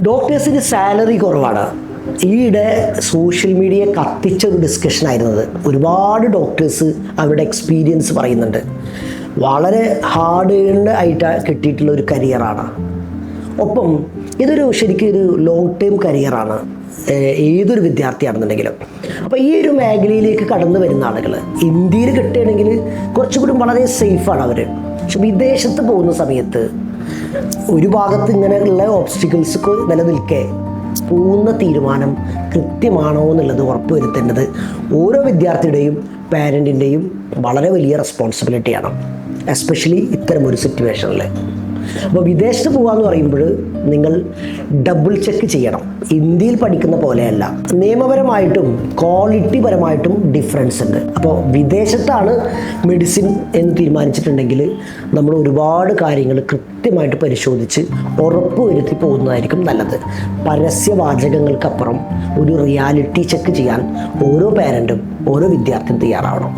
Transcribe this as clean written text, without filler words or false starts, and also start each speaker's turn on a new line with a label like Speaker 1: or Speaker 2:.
Speaker 1: ഡോക്ടേഴ്സിന് salary കുറവാണ്. ഈയിടെ social media കത്തിച്ച ഒരു ഡിസ്കഷൻ ആയിരുന്നത്. ഒരുപാട് ഡോക്ടേഴ്സ് അവരുടെ എക്സ്പീരിയൻസ് പറയുന്നുണ്ട്. വളരെ ഹാർഡ് ഏൺഡ് ആയിട്ട് കിട്ടിയിട്ടുള്ള ഒരു കരിയറാണ്. ഒപ്പം ഇതൊരു ശരിക്കും ഒരു ലോങ് ടേം കരിയറാണ് ഏതൊരു വിദ്യാർത്ഥിയാണെന്നുണ്ടെങ്കിലും. അപ്പോൾ ഈ ഒരു മേഖലയിലേക്ക് കടന്നു വരുന്ന ആളുകൾ ഇന്ത്യയിൽ കിട്ടുകയാണെങ്കിൽ കുറച്ചുകൂടി വളരെ സേഫാണ് അവർ. പക്ഷെ വിദേശത്ത് പോകുന്ന സമയത്ത് ഒരു ഭാഗത്ത് ഇങ്ങനെയുള്ള ഓബ്സ്റ്റിക്കിൾസ് നിലനിൽക്കെ പോകുന്ന തീരുമാനം കൃത്യമാണോ എന്നുള്ളത് ഉറപ്പുവരുത്തേണ്ടത് ഓരോ വിദ്യാർത്ഥിയുടെയും പാരൻറ്റിൻ്റെയും വളരെ വലിയ റെസ്പോൺസിബിലിറ്റിയാണ്, എസ്പെഷ്യലി ഇത്തരമൊരു സിറ്റുവേഷനിൽ. അപ്പോൾ വിദേശത്ത് പോകാമെന്ന് പറയുമ്പോൾ നിങ്ങൾ ഡബിൾ ചെക്ക് ചെയ്യണം. ഇന്ത്യയിൽ പഠിക്കുന്ന പോലെയല്ല, നിയമപരമായിട്ടും ക്വാളിറ്റി പരമായിട്ടും ഡിഫറൻസ് ഉണ്ട്. അപ്പോൾ വിദേശത്താണ് മെഡിസിൻ എന്ന് തീരുമാനിച്ചിട്ടുണ്ടെങ്കിൽ നമ്മൾ ഒരുപാട് കാര്യങ്ങൾ കൃത്യമായിട്ട് പരിശോധിച്ച് ഉറപ്പ് വരുത്തി പോകുന്നതായിരിക്കും നല്ലത്. പരസ്യവാചകങ്ങൾക്കപ്പുറം ഒരു റിയാലിറ്റി ചെക്ക് ചെയ്യാൻ ഓരോ പാരൻറ്റും ഓരോ വിദ്യാർത്ഥിയും തയ്യാറാവണം.